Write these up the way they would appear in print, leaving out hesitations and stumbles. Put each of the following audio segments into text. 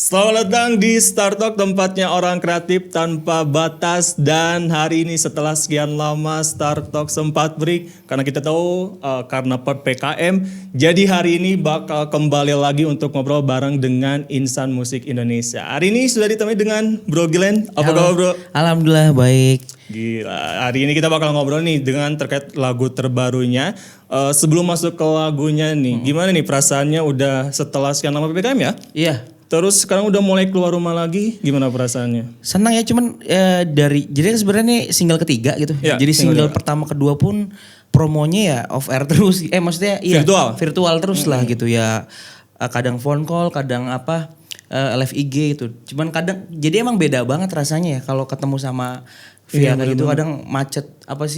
Selamat datang di Star Talk, tempatnya orang kreatif tanpa batas. Dan hari ini setelah sekian lama Star Talk sempat break karena kita tahu karena PPKM. Jadi hari ini bakal kembali lagi untuk ngobrol bareng dengan insan musik Indonesia. Hari ini sudah ditemani dengan Bro Glenn. Apa kabar Bro? Alhamdulillah baik. Gila, hari ini kita bakal ngobrol nih dengan terkait lagu terbarunya. Sebelum masuk ke lagunya nih, gimana nih perasaannya udah setelah sekian lama PPKM ya? Iya. Terus sekarang udah mulai keluar rumah lagi, gimana perasaannya? Senang ya, cuman jadi sebenarnya ini single ketiga gitu. Ya, jadi single single pertama kedua pun promonya ya off air terus. Maksudnya iya virtual terus lah gitu ya. Kadang phone call, kadang live IG gitu. Cuman kadang jadi emang beda banget rasanya ya kalau ketemu sama via kayak gitu, kadang macet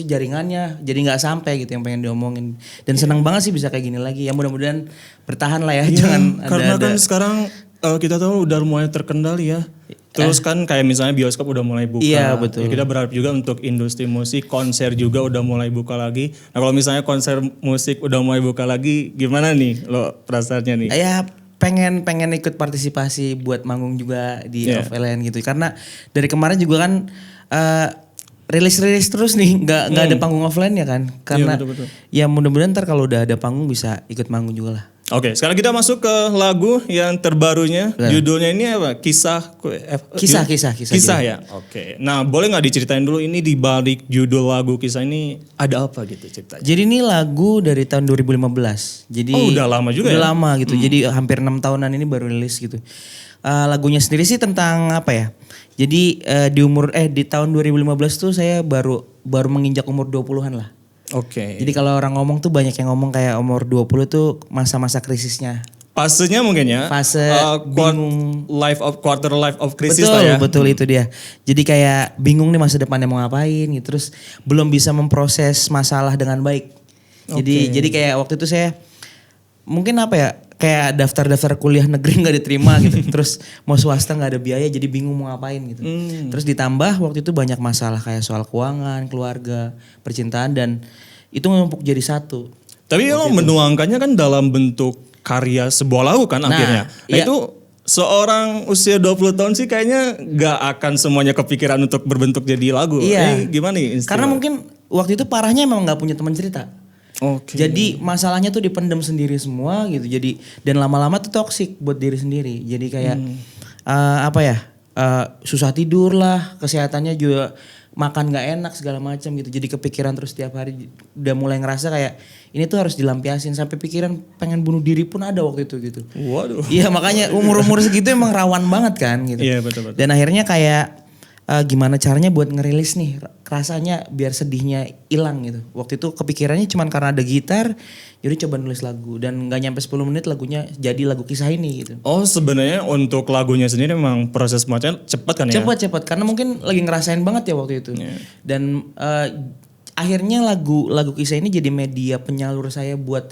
jaringannya, jadi nggak sampai gitu yang pengen diomongin. Dan senang banget sih bisa kayak gini lagi. Ya mudah-mudahan bertahan lah ya, jangan karena kan sekarang kita tahu udah mulai terkendali ya. Terus kan kayak misalnya bioskop udah mulai buka. Iya betul. Ya kita berharap juga untuk industri musik, konser juga udah mulai buka lagi. Nah kalau misalnya konser musik udah mulai buka lagi, gimana nih lo perasaannya nih? Ya pengen ikut partisipasi buat manggung juga di FLN gitu. Karena dari kemarin juga kan rilis terus nih, nggak ada panggung offline ya kan. Karena betul. Ya mudah-mudahan ntar kalau udah ada panggung bisa ikut manggung juga lah. Oke, sekarang kita masuk ke lagu yang terbarunya. Judulnya ini apa? Kisah ya. Oke. Nah, boleh nggak diceritain dulu ini di balik judul lagu Kisah ini ada apa gitu ceritanya? Jadi ini lagu dari tahun 2015. Jadi udah lama juga ya? Udah lama gitu. Jadi hampir 6 tahunan ini baru rilis gitu. Lagunya sendiri sih tentang apa ya? Jadi di tahun 2015 tuh saya baru menginjak umur 20-an lah. Oke. Jadi kalau orang ngomong tuh banyak yang ngomong kayak umur 20 tuh masa-masa krisisnya. Fasenya mungkin ya. Fase bingung. Quarter life of crisis lah ya. Betul itu dia. Jadi kayak bingung nih masa depannya mau ngapain gitu. Terus belum bisa memproses masalah dengan baik. Jadi kayak waktu itu saya mungkin kayak daftar kuliah negeri nggak diterima gitu. Terus mau swasta nggak ada biaya, jadi bingung mau ngapain gitu. Terus ditambah waktu itu banyak masalah kayak soal keuangan, keluarga, percintaan, dan itu ngumpuk jadi satu. Tapi lo menuangkannya kan dalam bentuk karya sebuah lagu kan akhirnya. Nah itu seorang usia 20 tahun sih kayaknya nggak akan semuanya kepikiran untuk berbentuk jadi lagu. Iya. Gimana nih? Karena mungkin waktu itu parahnya emang nggak punya teman cerita. Jadi masalahnya tuh dipendam sendiri semua gitu. Jadi dan lama-lama tuh toksik buat diri sendiri. Jadi kayak susah tidur lah, kesehatannya juga makan nggak enak segala macam gitu. Jadi kepikiran terus tiap hari. Udah mulai ngerasa kayak ini tuh harus dilampiasin, sampai pikiran pengen bunuh diri pun ada waktu itu gitu. Waduh. Iya makanya umur segitu emang rawan banget kan gitu. Iya betul. Dan akhirnya kayak gimana caranya buat ngerilis nih rasanya biar sedihnya hilang gitu. Waktu itu kepikirannya cuman karena ada gitar, jadi coba nulis lagu dan nggak nyampe 10 menit lagunya jadi lagu kisah ini gitu. Oh sebenarnya untuk lagunya sendiri memang proses pembuatannya cepat kan ya? Cepat karena mungkin lagi ngerasain banget ya waktu itu. Dan akhirnya lagu kisah ini jadi media penyalur saya buat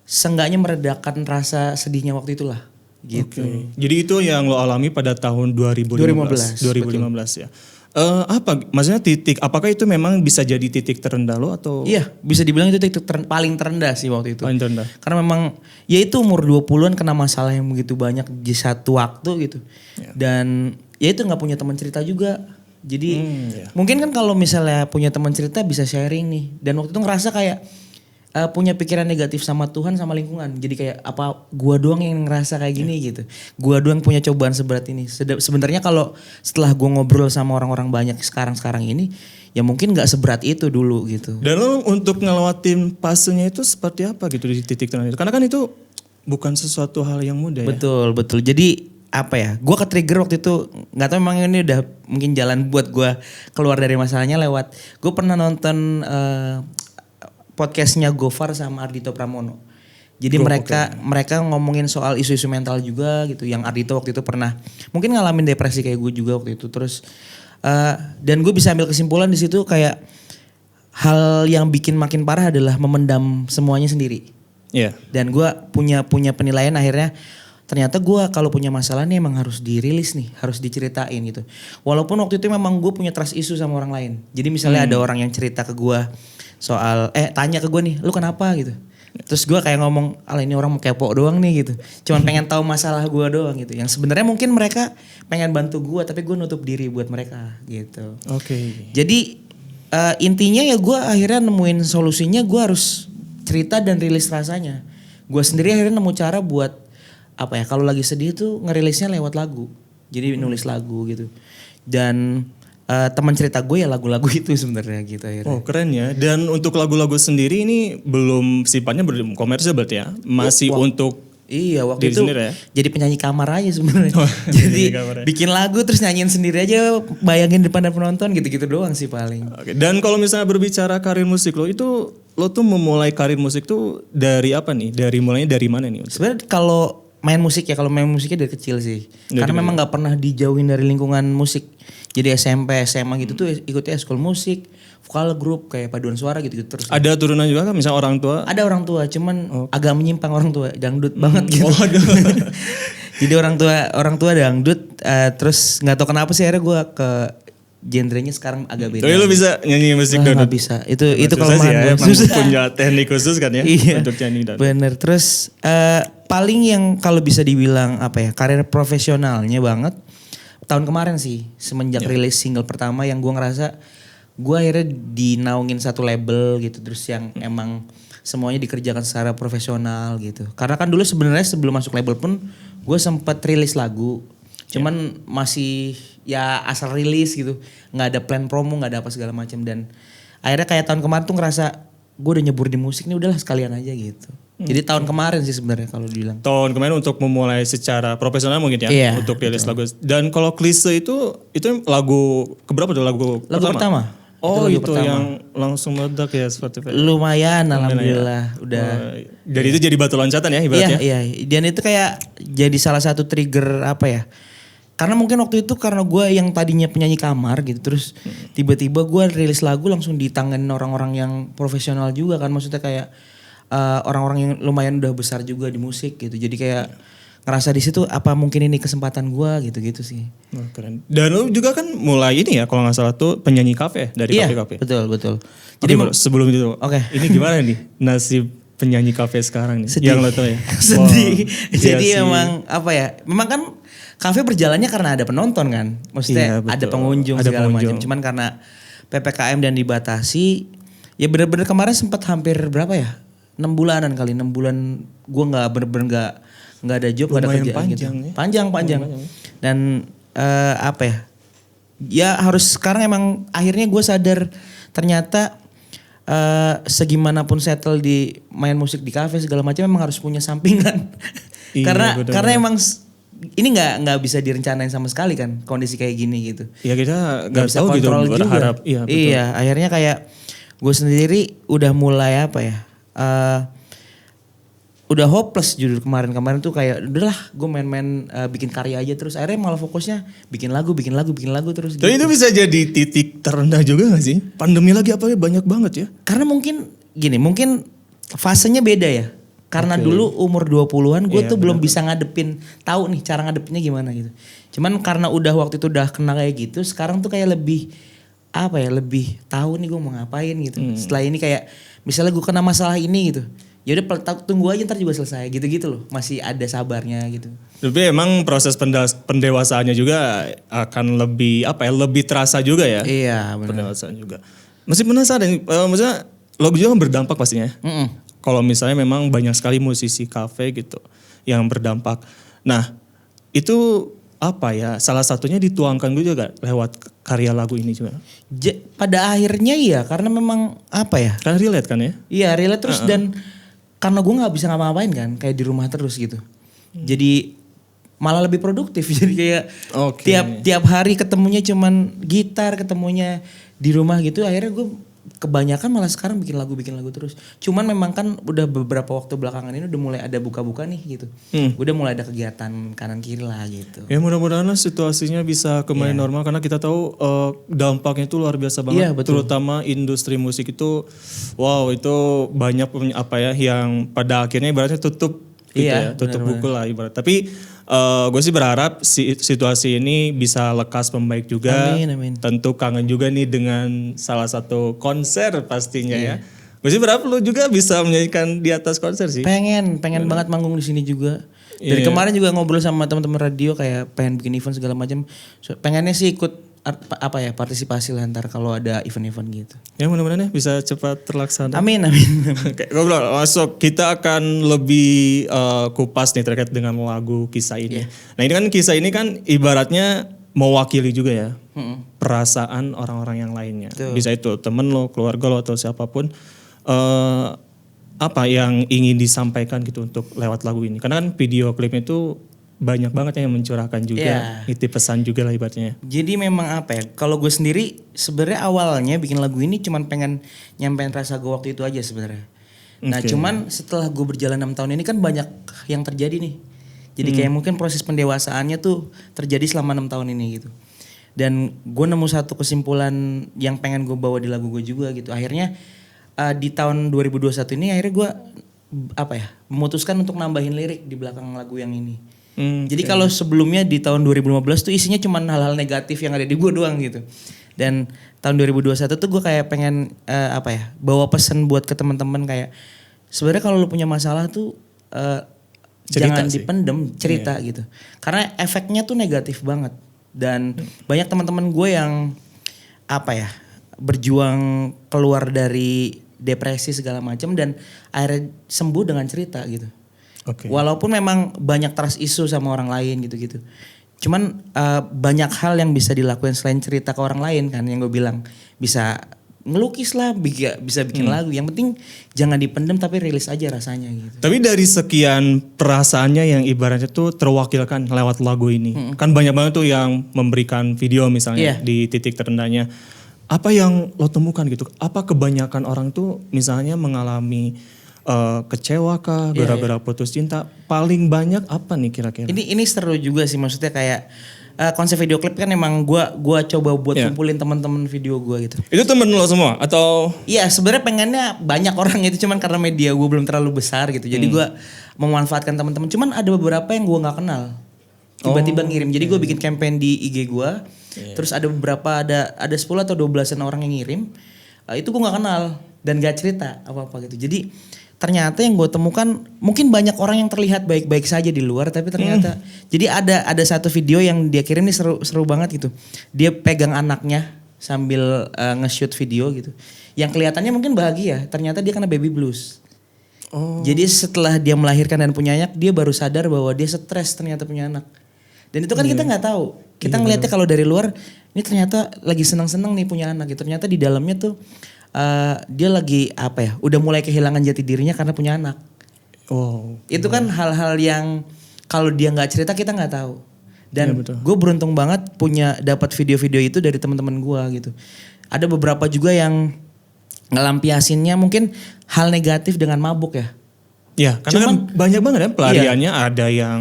seenggaknya meredakan rasa sedihnya waktu itulah. Gitu. Jadi itu yang lo alami pada tahun 2015 ya. Maksudnya titik, apakah itu memang bisa jadi titik terendah lo atau? Iya, bisa dibilang itu titik paling terendah sih waktu itu. Paling terendah. Karena memang ya itu umur 20-an kena masalah yang begitu banyak di satu waktu gitu. Dan ya itu gak punya teman cerita juga. Jadi mungkin kan kalau misalnya punya teman cerita bisa sharing nih. Dan waktu itu ngerasa kayak punya pikiran negatif sama Tuhan sama lingkungan. Jadi kayak apa gua doang yang ngerasa kayak gini gitu. Gua doang punya cobaan seberat ini. Sebenarnya kalau setelah gua ngobrol sama orang-orang banyak sekarang ini, ya mungkin gak seberat itu dulu gitu. Dan lo untuk ngelewatin fasenya itu seperti apa gitu di titik terendah itu? Karena kan itu bukan sesuatu hal yang mudah ya. Betul. Jadi gue ke-trigger waktu itu, gak tahu memang ini udah mungkin jalan buat gue keluar dari masalahnya lewat, gue pernah nonton podcastnya Gofar sama Ardhito Pramono. Jadi mereka ngomongin soal isu-isu mental juga gitu, yang Ardhito waktu itu pernah mungkin ngalamin depresi kayak gue juga waktu itu. Terus dan gue bisa ambil kesimpulan di situ kayak hal yang bikin makin parah adalah memendam semuanya sendiri. Dan gue punya penilaian akhirnya, ternyata gue kalau punya masalah nih emang harus dirilis nih, harus diceritain gitu. Walaupun waktu itu memang gue punya trust issue sama orang lain. Jadi misalnya ada orang yang cerita ke gue soal, tanya ke gue nih, lu kenapa gitu. Terus gue kayak ngomong, ala ini orang mau kepo doang nih gitu. Cuman pengen tahu masalah gue doang gitu. Yang sebenarnya mungkin mereka pengen bantu gue, tapi gue nutup diri buat mereka gitu. Oke. Jadi intinya ya gue akhirnya nemuin solusinya, gue harus cerita dan rilis rasanya. Gue sendiri akhirnya nemu cara buat apa ya, kalau lagi sedih tuh ngerilisnya lewat lagu. Jadi nulis lagu gitu. Dan teman cerita gue ya lagu-lagu itu sebenarnya gitu akhirnya. Oh keren ya. Dan untuk lagu-lagu sendiri ini belum sifatnya komersial berarti ya? Masih untuk Iya waktu diri itu sendiri ya? jadi penyanyi kamar aja sebenarnya. Penyanyi Jadi kamar ya. bikin lagu terus nyanyiin sendiri aja, bayangin depan penonton gitu-gitu doang sih paling. Oke. Dan kalau misalnya berbicara karir musik lo itu, lo tuh memulai karir musik tuh dari apa nih? Mulainya dari mana nih? Sebenarnya kalau main musik ya, kalau main musiknya dari kecil sih. Karena memang nggak pernah dijauhin dari lingkungan musik. Jadi SMP, SMA gitu tuh ikutnya ekskul musik, vokal grup kayak paduan suara gitu terus. Ada turunan juga kan misalnya orang tua? Ada orang tua, cuman agak menyimpang orang tua, dangdut banget gitu. Oh, aduh. Jadi orang tua dangdut, terus nggak tahu kenapa sih akhirnya gue ke genrenya sekarang agak beda. Tapi lo bisa nyanyi musik Wah, dangdut? nggak bisa, itu Susah kelemahan sih ya, gue. emang punya teknik khusus kan ya Iya, untuk nyanyi dangdut. bener. Terus paling yang kalau bisa dibilang apa ya, karir profesionalnya banget tahun kemarin sih, semenjak rilis single pertama yang gue ngerasa gue akhirnya dinaungin satu label gitu, terus yang emang semuanya dikerjakan secara profesional gitu. Karena kan dulu sebenarnya sebelum masuk label pun gue sempat rilis lagu, cuman masih ya asal rilis gitu, nggak ada plan promo, nggak ada apa segala macam. Dan akhirnya kayak tahun kemarin tuh ngerasa gue udah nyebur di musik nih, udahlah sekalian aja gitu. Jadi tahun kemarin sih sebenarnya kalau dibilang. Tahun kemarin untuk memulai secara profesional mungkin ya, Iya, untuk rilis lagu. Dan kalau Klise itu lagu keberapa tuh lagu pertama? Oh lagu itu pertama. yang langsung meledak ya Spotify. Lumayan alhamdulillah udah. Jadi itu jadi batu loncatan ya ibaratnya. Iya. Dan itu kayak jadi salah satu trigger apa ya. Karena mungkin waktu itu karena gue yang tadinya penyanyi kamar gitu. Terus tiba-tiba gue rilis lagu langsung ditangani orang-orang yang profesional juga kan. Maksudnya kayak orang-orang yang lumayan udah besar juga di musik gitu. Jadi kayak ngerasa di situ apa mungkin ini kesempatan gue gitu-gitu sih. Oh, keren. Dan lu juga kan mulai ini ya kalau nggak salah tuh penyanyi kafe dari Iya kafe-kafe. betul. Jadi sebelum itu, Oke. ini gimana nih nasib penyanyi kafe sekarang nih? Sedih. Yang lo tau ya? Sedih. Wow, Jadi iya sih. emang apa ya? Memang kan kafe berjalannya karena ada penonton kan. Maksudnya Iya, betul. ada pengunjung Ada segala pengunjung. macam. Cuman karena PPKM dan dibatasi, ya bener-bener kemarin sempat hampir berapa ya? 6 bulanan kali. 6 bulan gue nggak bener-bener nggak ada job, nggak ada Lumayan kerjaan gitu. panjang ya. Panjang. Dan apa ya? Ya harus sekarang emang akhirnya gue sadar ternyata segimanapun settle di main musik di kafe segala macam emang harus punya sampingan. Iya, karena emang ini nggak bisa direncanain sama sekali kan kondisi kayak gini gitu. Ya kita Nggak nggak tahu gitu berharap. Iya, betul. Iya, akhirnya kayak gue sendiri udah mulai apa ya? Udah hopeless judul kemarin tuh kayak udahlah gue main-main bikin karya aja terus akhirnya malah fokusnya bikin lagu terus Dan itu bisa jadi titik terendah juga gak sih? Pandemi lagi apa ya banyak banget ya? Karena mungkin fasenya beda ya. Karena dulu umur 20-an gue tuh belum bisa ngadepin, tahu nih cara ngadepinnya gimana gitu. Cuman karena udah waktu itu udah kena kayak gitu, sekarang tuh kayak lebih lebih tahu nih gue mau ngapain gitu. Setelah ini kayak misalnya gue kena masalah ini gitu. Ya udah tunggu aja ntar juga selesai gitu-gitu loh. Masih ada sabarnya gitu. Tapi emang proses pendewasaannya juga akan lebih lebih terasa juga ya? Iya benar. Pendewasaan juga. Masih penasaran, maksudnya lagu juga kan berdampak pastinya. Kalau misalnya memang banyak sekali musisi kafe gitu yang berdampak. Nah itu apa ya? Salah satunya dituangkan juga lewat karya lagu ini juga. Pada akhirnya iya karena memang apa ya? Kan relate kan ya? Iya relate terus dan karena gue nggak bisa ngapa-ngapain kan kayak di rumah terus gitu. Jadi malah lebih produktif jadi kayak tiap hari ketemunya cuman gitar, ketemunya di rumah gitu akhirnya gue kebanyakan malah sekarang bikin lagu terus. Cuman memang kan udah beberapa waktu belakangan ini udah mulai ada buka-buka nih gitu. Udah mulai ada kegiatan kanan kiri lah gitu. Ya mudah-mudahan situasinya bisa kembali normal karena kita tahu dampaknya itu luar biasa banget. Iya, betul. Terutama industri musik itu, wow itu banyak yang pada akhirnya ibaratnya tutup gitu ya, tutup buku lah ibarat. Tapi gue sih berharap situasi ini bisa lekas membaik juga. Amin. Tentu kangen juga nih dengan salah satu konser pastinya ya. Masih berapa lu juga bisa menyanyikan di atas konser sih? Pengen banget manggung di sini juga. Dari kemarin juga ngobrol sama teman-teman radio kayak pengen bikin event segala macam. Pengennya sih ikut partisipasi lah ntar kalau ada event-event gitu. Ya mudah-mudahan ya bisa cepat terlaksana. Amin. Oke, ngobrol. Masuk kita akan lebih kupas nih terkait dengan lagu Kisah Ini. Nah ini kan Kisah Ini kan ibaratnya mewakili juga ya perasaan orang-orang yang lainnya. Bisa itu temen lo, keluarga lo atau siapapun. Apa yang ingin disampaikan gitu untuk lewat lagu ini? Karena kan video klipnya itu banyak banget yang mencurahkan juga, nitip pesan juga lah ibaratnya. Jadi memang apa ya? Kalau gue sendiri sebenarnya awalnya bikin lagu ini cuman pengen nyampein rasa gue waktu itu aja sebenarnya. Nah cuman setelah gue berjalan 6 tahun ini kan banyak yang terjadi nih. Jadi kayak mungkin proses pendewasaannya tuh terjadi selama 6 tahun ini gitu. Dan gue nemu satu kesimpulan yang pengen gue bawa di lagu gue juga gitu. Akhirnya di tahun 2021 ini akhirnya gue memutuskan untuk nambahin lirik di belakang lagu yang ini. Jadi kalau sebelumnya di tahun 2015 tuh isinya cuma hal-hal negatif yang ada di gue doang gitu. Dan tahun 2021 tuh gue kayak pengen bawa pesan buat ke teman-teman kayak sebenarnya kalau lu punya masalah tuh jangan dipendem, cerita gitu. Karena efeknya tuh negatif banget. Dan banyak teman-teman gue yang berjuang keluar dari depresi segala macam dan akhirnya sembuh dengan cerita gitu. Walaupun memang banyak trust issue sama orang lain gitu-gitu. Cuman banyak hal yang bisa dilakuin selain cerita ke orang lain kan yang gue bilang. Bisa ngelukis lah, bisa bikin lagu. Yang penting jangan dipendem tapi rilis aja rasanya gitu. Tapi dari sekian perasaannya yang ibaratnya tuh terwakilkan lewat lagu ini. Kan banyak banget tuh yang memberikan video misalnya di titik terendahnya. Apa yang lo temukan gitu? Apa kebanyakan orang tuh misalnya mengalami kecewa kah gara-gara putus cinta? Paling banyak apa nih kira-kira? Ini seru juga sih, maksudnya kayak konsep video klip kan emang gua coba buat kumpulin teman-teman video gua gitu. Itu temen lo semua atau? Iya sebenarnya pengennya banyak orang itu cuman karena media gua belum terlalu besar gitu. Jadi gua memanfaatkan teman-teman. Cuman ada beberapa yang gua nggak kenal. Tiba-tiba ngirim. Jadi gua bikin campaign di IG gua. Terus ada beberapa ada 10 atau 12-an orang yang ngirim. Itu gua nggak kenal dan gak cerita apa-apa gitu. Jadi ternyata yang gue temukan mungkin banyak orang yang terlihat baik-baik saja di luar tapi ternyata jadi ada satu video yang dia kirim nih seru banget gitu. Dia pegang anaknya sambil nge-shoot video gitu. Yang kelihatannya mungkin bahagia, ternyata dia kena baby blues. Jadi setelah dia melahirkan dan punya anak, dia baru sadar bahwa dia stres ternyata punya anak. Dan itu kan kita nggak tahu. Kita ngelihatnya kalau dari luar ini ternyata lagi senang-senang nih punya anak gitu. Ternyata di dalamnya tuh dia lagi udah mulai kehilangan jati dirinya karena punya anak. Itu kan hal-hal yang kalau dia nggak cerita kita nggak tahu. Dan gue beruntung banget dapat video-video itu dari teman-teman gue gitu. Ada beberapa juga yang ngelampiasinnya mungkin hal negatif dengan mabuk ya. Ya karena kan banyak banget ya pelariannya. Ada yang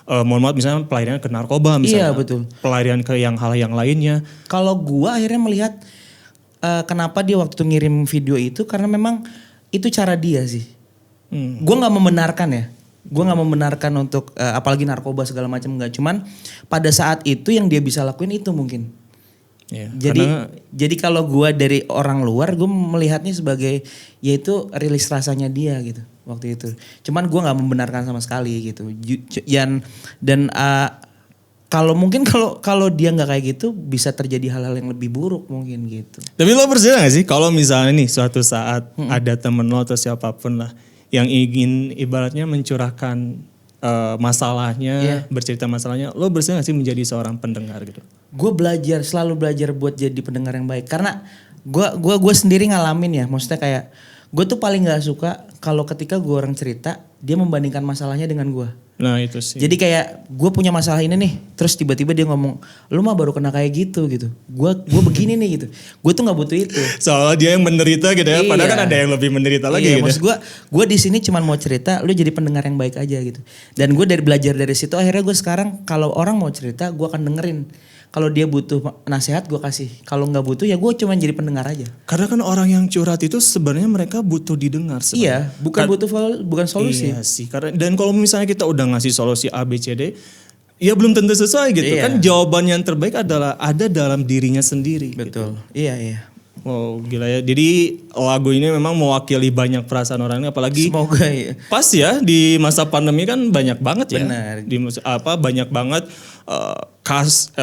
mohon maaf misalnya pelarian ke narkoba misalnya. Iya betul. Pelarian ke hal yang lainnya. Kalau gue akhirnya melihat kenapa dia waktu ngirim video itu karena memang itu cara dia sih. Gue nggak membenarkan ya. Gue nggak membenarkan untuk apalagi narkoba segala macam nggak. Cuman pada saat itu yang dia bisa lakuin itu mungkin. Jadi kalau gue dari orang luar gue melihatnya sebagai yaitu rilis rasanya dia gitu waktu itu. Cuman gue nggak membenarkan sama sekali gitu. Dan kalau dia nggak kayak gitu bisa terjadi hal-hal yang lebih buruk mungkin gitu. Tapi lo percaya gak sih kalau misalnya nih suatu saat ada temen lo atau siapapun lah yang ingin ibaratnya mencurahkan masalahnya, bercerita masalahnya, lo bersedia gak sih menjadi seorang pendengar gitu? Gue selalu belajar buat jadi pendengar yang baik karena gue sendiri ngalamin ya, maksudnya kayak gue tuh paling nggak suka kalau ketika gue orang cerita dia membandingkan masalahnya dengan gue. Nah itu sih. Jadi kayak gue punya masalah ini nih, terus tiba-tiba dia ngomong, lu mah baru kena kayak gitu. Gue begini nih gitu. Gue tuh nggak butuh itu. Soalnya dia yang menderita gitu ya. Padahal kan ada yang lebih menderita lagi. Maksud gue di sini cuma mau cerita, lu jadi pendengar yang baik aja gitu. Dan gue belajar dari situ akhirnya gue sekarang kalau orang mau cerita gue akan dengerin. Kalau dia butuh nasihat gue kasih. Kalau nggak butuh ya gue cuma jadi pendengar aja. Karena kan orang yang curhat itu sebenarnya mereka butuh didengar sebenarnya. Iya, bukan solusi. Iya sih. Dan kalau misalnya kita udah ngasih solusi A, B, C, D, ya belum tentu sesuai gitu. Kan jawaban yang terbaik adalah ada dalam dirinya sendiri. Betul. Gitu. Iya. Wow, gila ya. Jadi lagu ini memang mewakili banyak perasaan orang ini, apalagi Semoga ya. pas ya di masa pandemi kan banyak banget ya. Benar. Banyak banget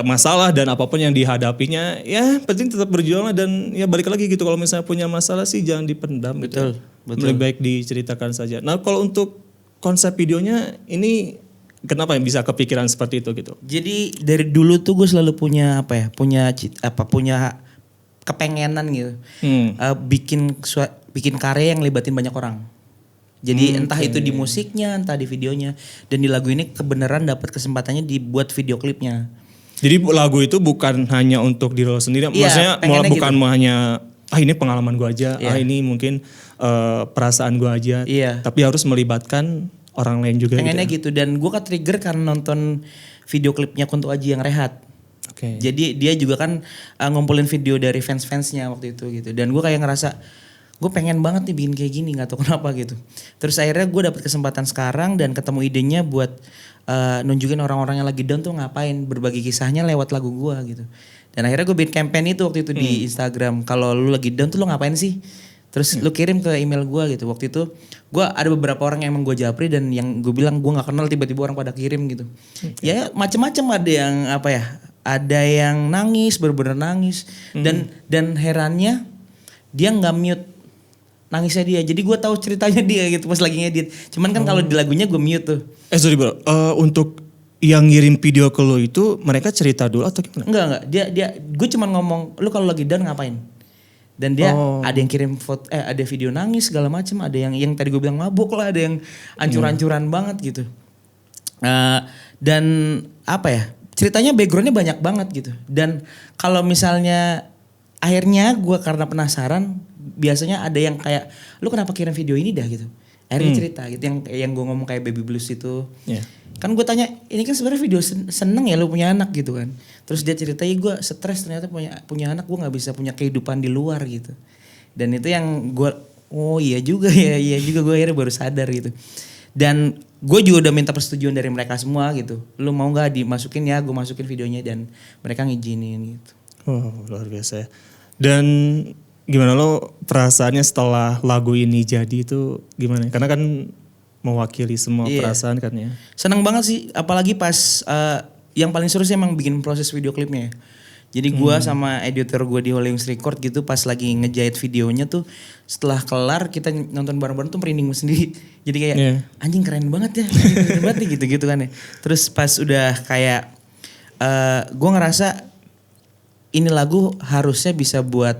masalah dan apapun yang dihadapinya. Ya penting tetap berjuang lah, dan ya balik lagi gitu, kalau misalnya punya masalah sih jangan dipendam gitu. Betul. Lebih baik diceritakan saja. Nah, kalau untuk konsep videonya ini kenapa yang bisa kepikiran seperti itu gitu? Jadi dari dulu tuh gue selalu punya punya kepengenan gitu. Bikin karya yang libatin banyak orang. Jadi entah itu di musiknya, entah di videonya, dan di lagu ini kebenaran dapat kesempatannya dibuat video klipnya. Jadi lagu itu bukan hanya untuk diri lo sendiri, Iya, maksudnya bukan gitu. hanya ini pengalaman gue aja, ini mungkin perasaan gue aja, tapi harus melibatkan orang lain juga. Pengennya gitu. Dan gue ke-trigger karena nonton video klipnya Kunto Aji yang Rehat. Okay. Jadi dia juga kan ngumpulin video dari fans-fansnya waktu itu gitu. Dan gue kayak ngerasa gue pengen banget nih bikin kayak gini, nggak tahu kenapa gitu. Terus akhirnya gue dapet kesempatan sekarang dan ketemu idenya buat nunjukin orang-orang yang lagi down tuh ngapain, berbagi kisahnya lewat lagu gue gitu. Dan akhirnya gue bikin campaign itu waktu itu di Instagram. Kalau lu lagi down tuh lu ngapain sih? Terus lu kirim ke email gue gitu. Waktu itu gue ada beberapa orang yang emang gue japri dan yang gue bilang gue nggak kenal, tiba-tiba orang pada kirim gitu. Ya macem-macem, ada yang ada yang nangis, bener-bener nangis. Dan herannya dia nggak mute nangisnya dia. Jadi gue tahu ceritanya dia gitu pas lagi ngedit. Cuman kan kalau di lagunya gue mute tuh. Sorry bro, untuk yang ngirim video ke lo itu mereka cerita dulu atau gimana? Enggak. Dia gue cuman ngomong, lu kalau lagi down ngapain? Dan dia ada yang kirim foto, ada video nangis segala macem, ada yang tadi gue bilang mabuk lah, ada yang ancur-ancuran banget gitu. Dan ceritanya backgroundnya banyak banget gitu. Dan kalau misalnya akhirnya gue karena penasaran, biasanya ada yang kayak, lu kenapa kirim video ini dah gitu. Akhirnya cerita gitu, yang gue ngomong kayak Baby Blues itu. Kan gue tanya, ini kan sebenarnya video seneng ya lu punya anak gitu kan. Terus dia ceritanya gue stres ternyata punya anak, gue gak bisa punya kehidupan di luar gitu. Dan itu yang gue, iya juga gue akhirnya baru sadar gitu. Dan gue juga udah minta persetujuan dari mereka semua gitu. Lu mau gak dimasukin? Ya gue masukin videonya dan mereka ngizinin gitu. Luar biasa ya. Dan gimana lo perasaannya setelah lagu ini jadi itu gimana? Karena kan mewakili semua perasaan kan ya. Seneng banget sih, apalagi pas yang paling seru sih emang bikin proses video klipnya ya. Jadi gue sama editor gue di Hollywood Record gitu pas lagi ngejahit videonya tuh, setelah kelar kita nonton bareng-bareng tuh merinding sendiri. Jadi kayak anjing keren banget ya, keren banget nih gitu-gitu kan ya. Terus pas udah kayak gue ngerasa ini lagu harusnya bisa buat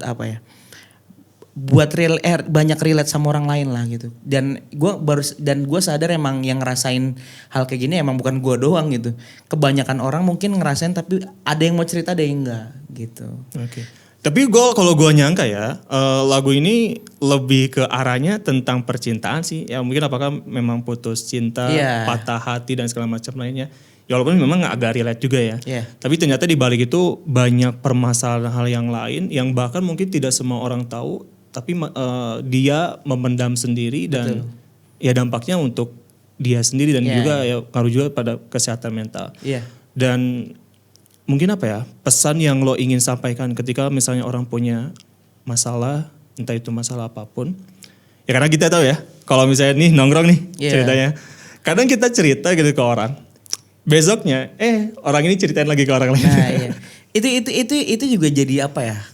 buat banyak relate sama orang lain lah gitu. Dan gue sadar emang yang ngerasain hal kayak gini emang bukan gue doang gitu. Kebanyakan orang mungkin ngerasain tapi ada yang mau cerita, ada yang enggak gitu. Oke. Tapi kalau gue nyangka ya, lagu ini lebih ke arahnya tentang percintaan sih. Ya mungkin apakah memang putus cinta, patah hati dan segala macam lainnya. Ya walaupun memang agak relate juga ya. Tapi ternyata di balik itu banyak permasalahan hal yang lain yang bahkan mungkin tidak semua orang tahu. Tapi dia memendam sendiri dan ya dampaknya untuk dia sendiri dan juga ya ngaruh juga pada kesehatan mental. Dan mungkin pesan yang lo ingin sampaikan ketika misalnya orang punya masalah, entah itu masalah apapun. Ya karena kita tahu ya, kalau misalnya nih nongkrong nih ceritanya. Kadang kita cerita gitu ke orang. Besoknya orang ini ceritain lagi ke orang lain. Nah, itu juga jadi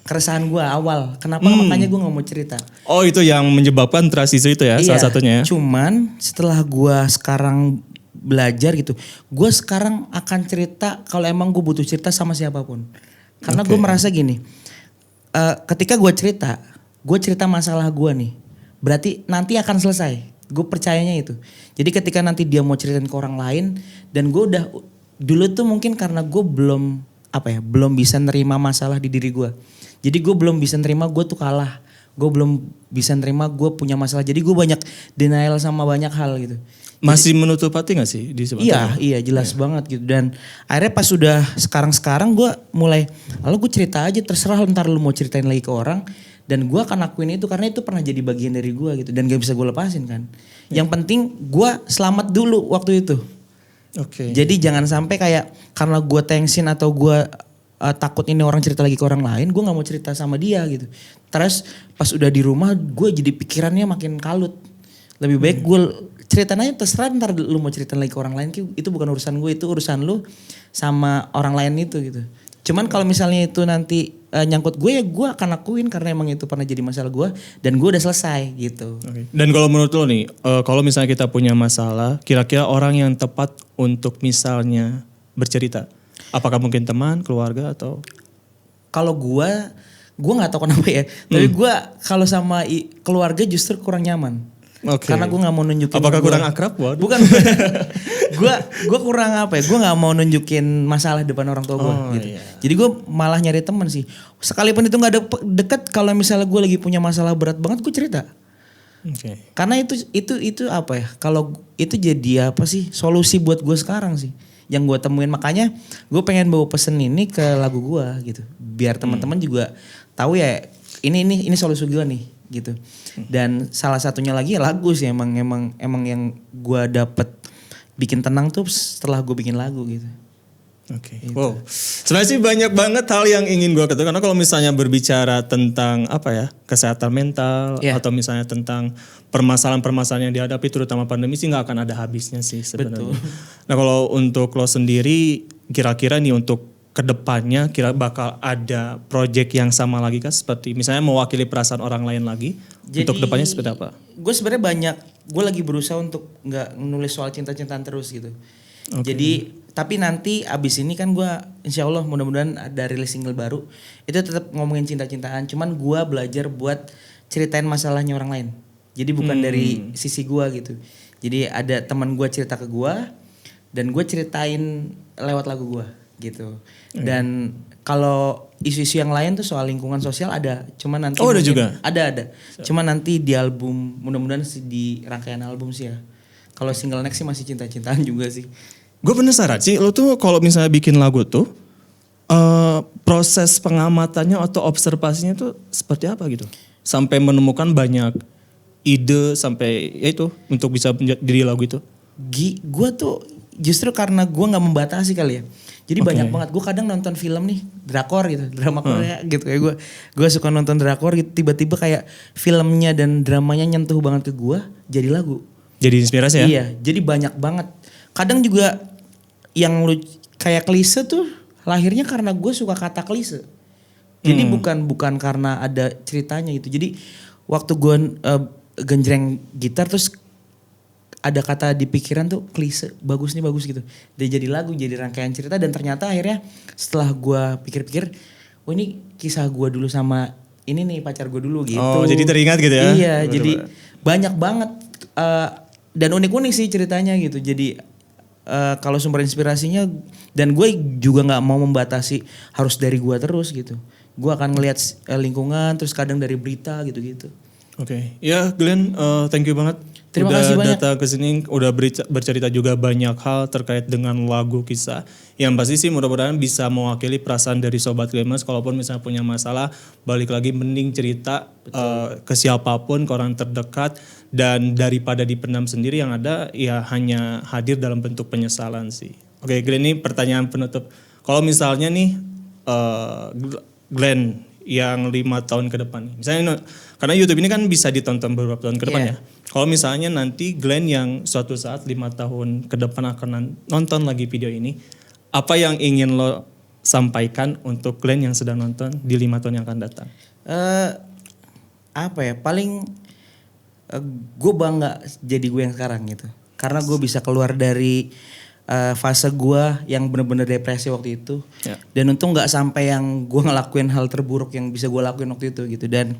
keresahan gue awal. Kenapa makanya gue gak mau cerita. Oh itu yang menyebabkan trust issue itu ya salah satunya ya. Cuman setelah gue sekarang belajar gitu, gue sekarang akan cerita kalau emang gue butuh cerita sama siapapun. Karena gue merasa gini, ketika gue cerita masalah gue nih, berarti nanti akan selesai. Gue percayanya itu. Jadi ketika nanti dia mau ceritain ke orang lain, dan gue udah dulu tuh mungkin karena gue belum bisa nerima masalah di diri gue. Jadi gue belum bisa nerima gue tuh kalah. Gue belum bisa nerima gue punya masalah. Jadi gue banyak denial sama banyak hal gitu. Masih menutup hati gak sih di sebetulnya? Iya jelas banget gitu. Dan akhirnya pas sudah sekarang gue mulai, lalu gue cerita aja, terserah ntar lu mau ceritain lagi ke orang. Dan gue akan lakuin itu karena itu pernah jadi bagian dari gue gitu. Dan gak bisa gue lepasin kan. Yang penting gue selamat dulu waktu itu. Jadi jangan sampai kayak karena gue tensin atau gue takut ini orang cerita lagi ke orang lain, gue nggak mau cerita sama dia gitu. Terus pas udah di rumah gue jadi pikirannya makin kalut. Lebih baik gue ceritain aja, terserah ntar lu mau cerita lagi ke orang lain, itu bukan urusan gue, itu urusan lu sama orang lain itu gitu. Cuman kalau misalnya itu nanti nyangkut gue, ya gue akan lakuin karena emang itu pernah jadi masalah gue dan gue udah selesai gitu. Dan kalau menurut lo nih, kalau misalnya kita punya masalah, kira-kira orang yang tepat untuk misalnya bercerita, apakah mungkin teman, keluarga atau? Kalau gue nggak tahu kenapa ya, tapi gue kalau sama keluarga justru kurang nyaman. Karena gue nggak mau nunjukin. Apakah kurang akrab? Waduh. Bukan. gue kurang apa ya? Gue nggak mau nunjukin masalah depan orang tua gue. Gitu. Iya. Jadi gue malah nyari teman sih. Sekalipun itu nggak deket, kalau misalnya gue lagi punya masalah berat banget, gue cerita. Karena itu apa ya? Kalau itu jadi apa sih? Solusi buat gue sekarang sih. Yang gue temuin, makanya gue pengen bawa pesen ini ke lagu gue gitu. Biar teman-teman juga tahu ya ini solusi gue nih gitu. Dan salah satunya lagi ya lagu sih, emang yang gue dapet bikin tenang tuh setelah gue bikin lagu gitu. Gitu. Wow, sebenarnya sih banyak banget hal yang ingin gue katakan. Karena kalau misalnya berbicara tentang apa ya, kesehatan mental atau misalnya tentang permasalahan-permasalahan yang dihadapi terutama pandemi sih nggak akan ada habisnya sih sebenarnya. Betul. Nah kalau untuk lo sendiri, kira-kira nih untuk kedepannya kira bakal ada project yang sama lagi kah, seperti misalnya mewakili perasaan orang lain lagi? Jadi, untuk kedepannya seperti apa? Gue sebenarnya gue lagi berusaha untuk nggak nulis soal cinta-cintaan terus gitu. Jadi tapi nanti abis ini kan gue insya Allah mudah-mudahan ada rilis single baru, itu tetap ngomongin cinta-cintaan, cuman gue belajar buat ceritain masalahnya orang lain. Jadi bukan dari sisi gue gitu. Jadi ada teman gue cerita ke gue dan gue ceritain lewat lagu gue gitu. Dan kalau isu-isu yang lain tuh soal lingkungan sosial ada, cuman nanti ada juga? Ada. Cuman nanti di album, mudah-mudahan di rangkaian album sih ya. Kalau single next sih masih cinta-cintaan juga sih. Gue penasaran sih, lo tuh kalau misalnya bikin lagu tuh proses pengamatannya atau observasinya tuh seperti apa gitu? Sampai menemukan banyak ide sampai ya itu untuk bisa menjadi lagu itu. Gue tuh justru karena gue nggak membatasi kali ya. Jadi banyak banget. Gue kadang nonton film nih, drakor gitu, drama Korea gitu. Kayak gue suka nonton drakor gitu. Tiba-tiba kayak filmnya dan dramanya nyentuh banget ke gue, jadi lagu. Jadi inspirasi ya? Iya, jadi banyak banget. Kadang juga yang lu kayak klise tuh lahirnya karena gue suka kata klise. Jadi bukan karena ada ceritanya gitu. Jadi waktu gue genjreng gitar terus ada kata di pikiran tuh klise, bagus gitu. Dia jadi lagu, jadi rangkaian cerita dan ternyata akhirnya setelah gue pikir-pikir, oh ini kisah gue dulu sama ini nih pacar gue dulu gitu. Oh jadi teringat gitu ya? Iya, jadi banyak banget dan unik-unik sih ceritanya gitu. Jadi kalau sumber inspirasinya, dan gue juga nggak mau membatasi harus dari gue terus gitu. Gue akan ngelihat lingkungan, terus kadang dari berita gitu-gitu. Oke. Ya Glenn, thank you banget. Terima kasih banyak. Datang ke sini, udah bercerita juga banyak hal terkait dengan lagu kisah. Yang pasti sih mudah-mudahan bisa mewakili perasaan dari Sobat Glamers. Kalaupun misalnya punya masalah, balik lagi mending cerita ke siapapun, ke orang terdekat. Dan daripada dipendam sendiri, yang ada ya hanya hadir dalam bentuk penyesalan sih. Oke Glenn, ini pertanyaan penutup. Kalau misalnya nih Glenn yang 5 tahun ke depan, misalnya karena YouTube ini kan bisa ditonton beberapa tahun ke depan ya. Kalau misalnya nanti Glenn yang suatu saat 5 tahun ke depan akan nonton lagi video ini, apa yang ingin lo sampaikan untuk Glenn yang sedang nonton di 5 tahun yang akan datang? Apa ya, paling gue bangga jadi gue yang sekarang gitu. Karena gue bisa keluar dari fase gue yang bener-bener depresi waktu itu. Dan untung gak sampai yang gue ngelakuin hal terburuk yang bisa gue lakuin waktu itu gitu. Dan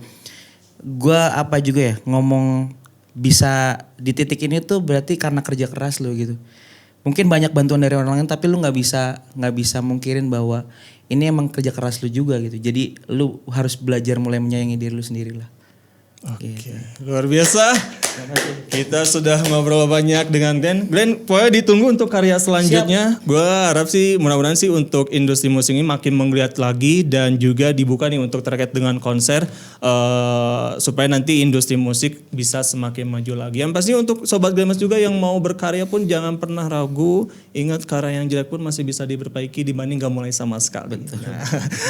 gue apa juga ya, ngomong bisa di titik ini tuh berarti karena kerja keras lo gitu. Mungkin banyak bantuan dari orang lain tapi lu nggak bisa mungkirin bahwa ini emang kerja keras lu juga gitu. Jadi lu harus belajar mulai menyayangi diri lu sendiri lah. Oke, luar biasa. Kita sudah ngobrol banyak dengan Glenn. Glenn, pokoknya ditunggu untuk karya selanjutnya. Gue harap sih, mudah-mudahan sih untuk industri musik ini makin menggeliat lagi dan juga dibuka nih untuk terkait dengan konser supaya nanti industri musik bisa semakin maju lagi. Yang pasti untuk Sobat Glemas juga yang mau berkarya pun jangan pernah ragu. Ingat karya yang jelek pun masih bisa diperbaiki dibanding gak mulai sama sekali. Nah,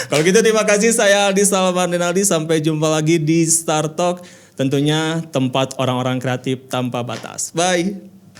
kalau gitu terima kasih, saya Aldi Salman Denaldi. Sampai jumpa lagi di Star Talk. Tentunya tempat orang-orang kreatif tanpa batas. Bye.